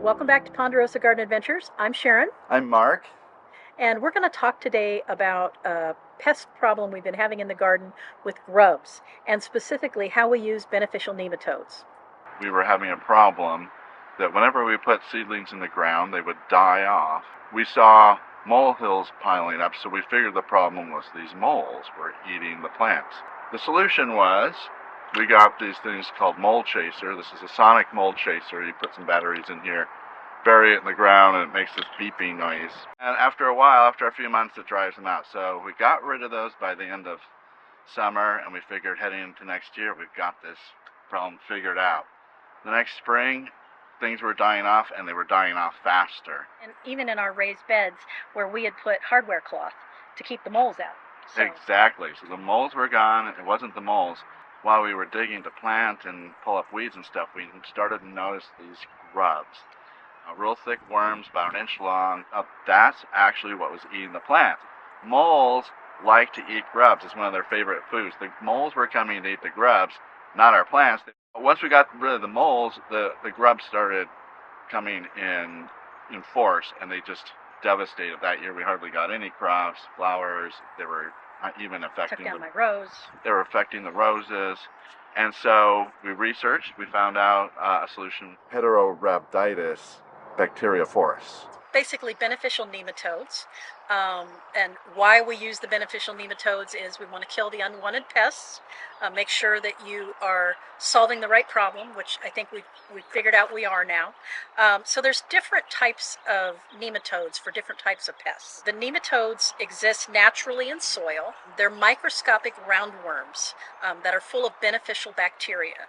Welcome back to Ponderosa Garden Adventures. I'm Sharon, I'm Mark. and we're going to talk today about a pest problem we've been having in the garden with grubs, and specifically how we use beneficial nematodes. We were having a problem that whenever we put seedlings in the ground, they would die off. We saw molehills piling up, so we figured the problem was these moles were eating the plants. The solution was we got these things called mole chaser. This is a sonic mole chaser. You put some batteries in here, bury it in the ground, and it makes this beeping noise. And after a while, after a few months, it drives them out. So we got rid of those by the end of summer, and we figured heading into next year, we've got this problem figured out. The next spring, things were dying off, and they were dying off faster. And even in our raised beds where we had put hardware cloth to keep the moles out. Exactly. So the moles were gone. It wasn't the moles. While we were digging to plant and pull up weeds and stuff, we started to notice these grubs. Real thick worms, about an inch long. That's actually what was eating the plant. Moles like to eat grubs. It's one of their favorite foods. The moles were coming to eat the grubs, not our plants. Once we got rid of the moles, the grubs started coming in force, and they just devastated. That year we hardly got any crops, flowers. They were even affecting my rose. They were affecting the roses. And so we researched, we found out a solution, Heterorhabditis bacteriophorus. Basically beneficial nematodes. And why we use the beneficial nematodes is we want to kill the unwanted pests, make sure that you are solving the right problem, which I think we've figured out we are now. So there's different types of nematodes for different types of pests. The nematodes exist naturally in soil. They're microscopic roundworms that are full of beneficial bacteria.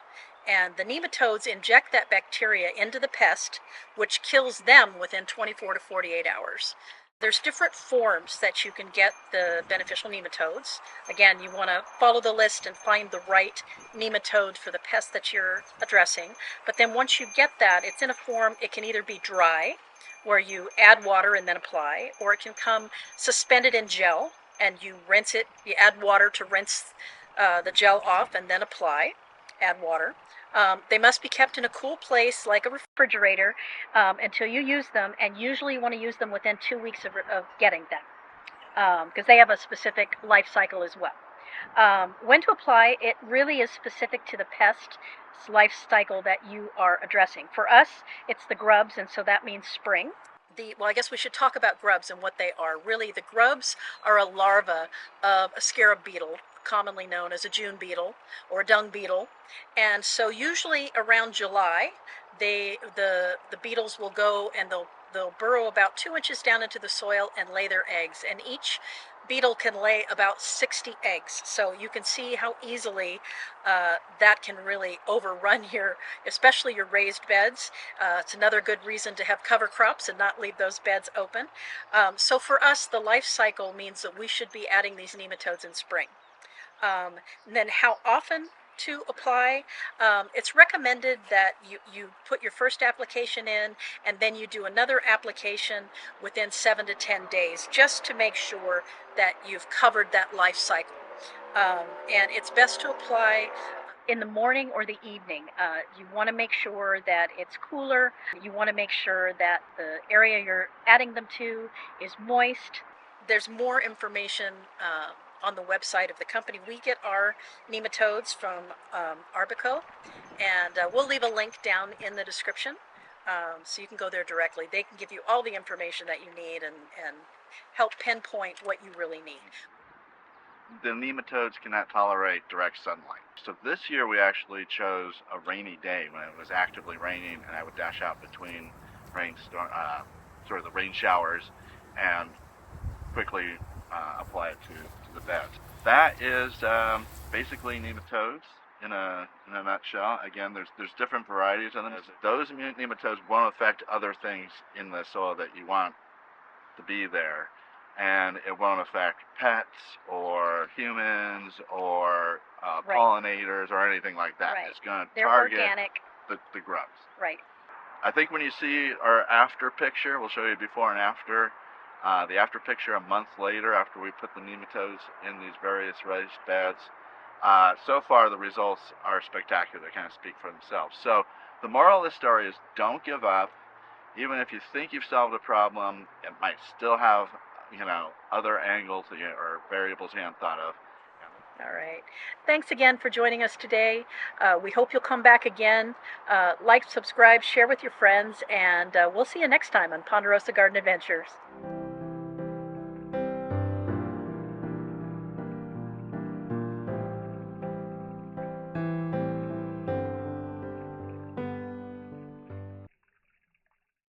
And the nematodes inject that bacteria into the pest, which kills them within 24 to 48 hours. There's different forms that you can get the beneficial nematodes. Again, you want to follow the list and find the right nematode for the pest that you're addressing. But then once you get that, it's in a form, it can either be dry, where you add water and then apply, or it can come suspended in gel, and you rinse it, you add water to rinse the gel off and then apply, add water. They must be kept in a cool place like a refrigerator until you use them, and usually you want to use them within 2 weeks of getting them because they have a specific life cycle as well. When to apply, it really is specific to the pest's life cycle that you are addressing. For us, it's the grubs, and so that means spring. Well, I guess we should talk about grubs and what they are. Really, the grubs are a larva of a scarab beetle, commonly known as a June beetle or a dung beetle. And so usually around July, the beetles will go and they'll burrow about 2 inches down into the soil and lay their eggs. And each beetle can lay about 60 eggs. So you can see how easily that can really overrun especially your raised beds. It's another good reason to have cover crops and not leave those beds open. So for us, the life cycle means that we should be adding these nematodes in spring. And then how often to apply? It's recommended that you put your first application in and then you do another application within 7 to 10 days just to make sure that you've covered that life cycle. And it's best to apply in the morning or the evening. You want to make sure that it's cooler. You want to make sure that the area you're adding them to is moist. There's more information on the website of the company. We get our nematodes from Arbico, and we'll leave a link down in the description so you can go there directly. They can give you all the information that you need and help pinpoint what you really need. The nematodes cannot tolerate direct sunlight. So this year we actually chose a rainy day when it was actively raining, and I would dash out between the rain showers and quickly apply it to the beds. That is basically nematodes in a nutshell. Again, there's different varieties of them. Those nematodes won't affect other things in the soil that you want to be there, and it won't affect pets or humans or Right. pollinators or anything like that. Right. It's going to They're target organic. the grubs. Right. I think when you see our after picture, we'll show you before and after. The after picture a month later, after we put the nematodes in these various raised beds, so far the results are spectacular. They kind of speak for themselves. So the moral of the story is don't give up. even if you think you've solved a problem, it might still have, other angles or variables you hadn't thought of. All right. Thanks again for joining us today. We hope you'll come back again. Like, subscribe, share with your friends, and we'll see you next time on Ponderosa Garden Adventures.